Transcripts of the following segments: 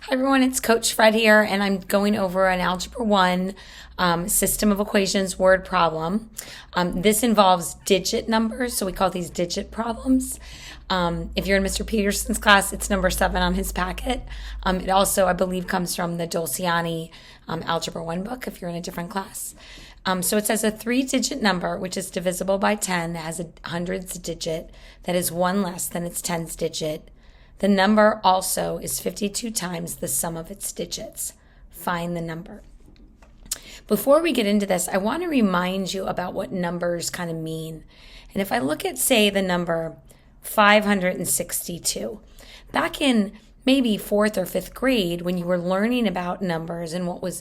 Hi everyone, it's Coach Fred here, and I'm going over an Algebra 1 system of equations word problem. This involves digit numbers, so we call these digit problems. If you're in Mr. Peterson's class, it's number 7 on his packet. It also, I believe, comes from the Dolciani Algebra 1 book if you're in a different class. So it says a 3-digit number, which is divisible by 10, has a hundreds digit that is 1 less than its tens digit. The number also is 52 times the sum of its digits. Find the number. Before we get into this, I want to remind you about what numbers kind of mean. And if I look at, say, the number 562, back in maybe 4th or 5th grade, when you were learning about numbers and what was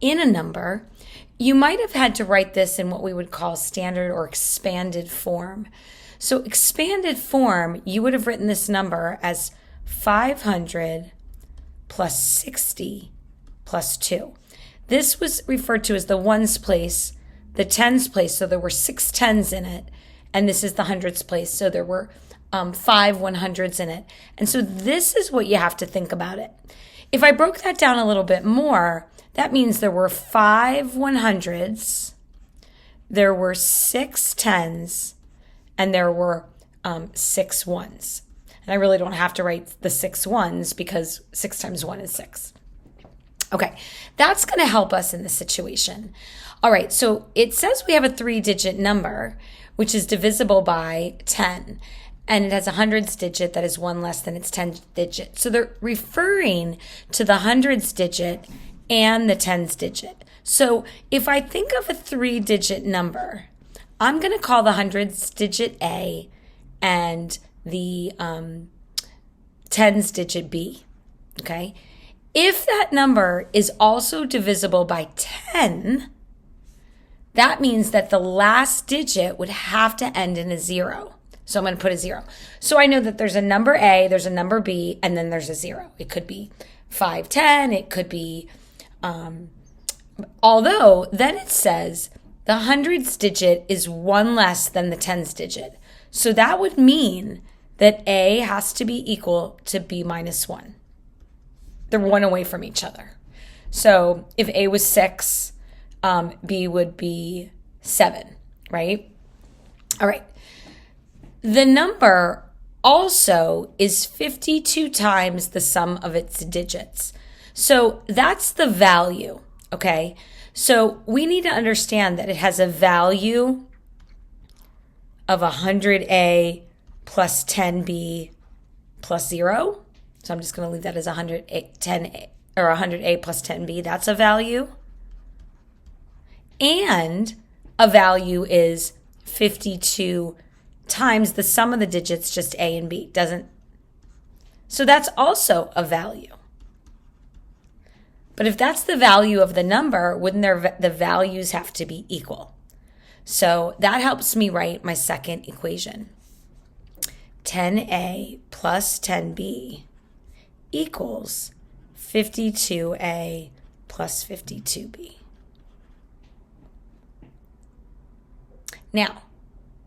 in a number, you might have had to write this in what we would call standard or expanded form. So expanded form, you would have written this number as 500 plus 60 plus 2. This was referred to as the ones place, the tens place, so there were 6 tens in it, and this is the hundreds place, so there were 5 100s in it. And so this is what you have to think about it. If I broke that down a little bit more, that means there were 5 100s, there were 6 tens, and there were 6 ones. And I really don't have to write the 6 ones because 6 times 1 is 6. Okay, that's going to help us in this situation. All right, so it says we have a 3-digit number, which is divisible by 10. And it has a hundreds digit that is 1 less than its tens digit. So they're referring to the hundreds digit and the tens digit. So if I think of a 3-digit number, I'm going to call the hundreds digit A and the tens digit B, okay? If that number is also divisible by 10, that means that the last digit would have to end in a 0. So I'm going to put a 0. So I know that there's a number A, there's a number B, and then there's a 0. It could be 510, it could be, although then it says the hundreds digit is 1 less than the tens digit. So that would mean that A has to be equal to B minus 1. They're 1 away from each other. So if A was 6, B would be 7, right? All right. The number also is 52 times the sum of its digits. So that's the value, okay? So we need to understand that it has a value of 100A plus 10B plus 0. So I'm just going to leave that as 110A or 100A plus 10B. That's a value. And a value is 52 times the sum of the digits, just A and B. So that's also a value. But if that's the value of the number, wouldn't the values have to be equal? So that helps me write my second equation. 10A plus 10B equals 52A plus 52B. Now,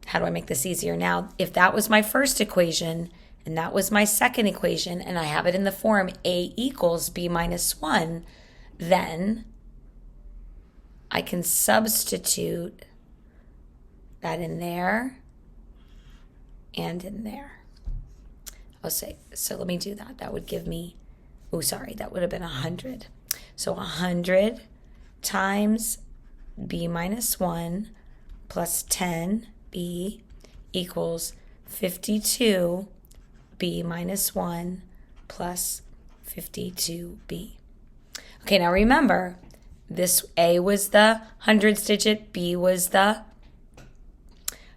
how do I make this easier? Now, if that was my first equation and that was my second equation and I have it in the form A equals B minus 1, then I can substitute that in there and in there. So let me do that. That would give me, that would have been 100. So 100 times B minus 1 plus 10B equals 52 B minus 1 plus 52B. Okay, now remember, this A was the hundreds digit, B was the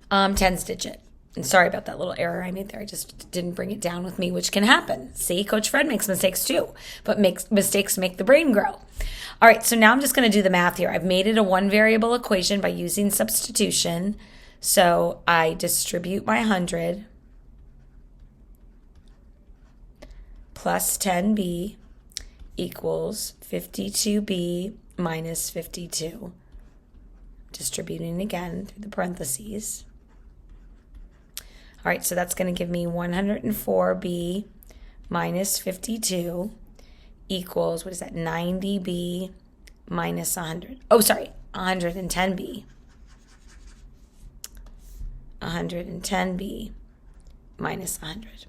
tens digit. And sorry about that little error I made there. I just didn't bring it down with me, which can happen. See, Coach Fred makes mistakes too, but mistakes make the brain grow. All right, so now I'm just going to do the math here. I've made it a 1-variable equation by using substitution. So I distribute my 100 plus 10B equals 52B minus 52. Distributing again through the parentheses. All right, so that's going to give me 104B minus 52 equals, what is that, 90b minus 100. Oh, sorry, 110b. 110b minus 100.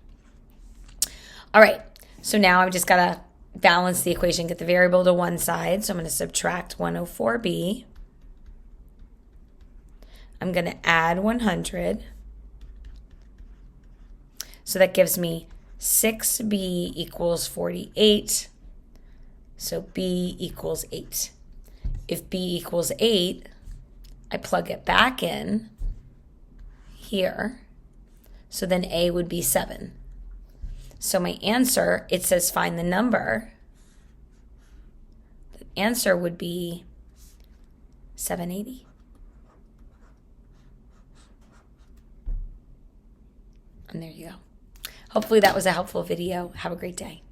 All right, so now I've just got to balance the equation, get the variable to one side. So I'm going to subtract 104b. I'm going to add 100. So that gives me 6b equals 48. So b equals 8. If b equals 8, I plug it back in here. So then a would be 7. So my answer, it says find the number. The answer would be 780. And there you go. Hopefully that was a helpful video. Have a great day.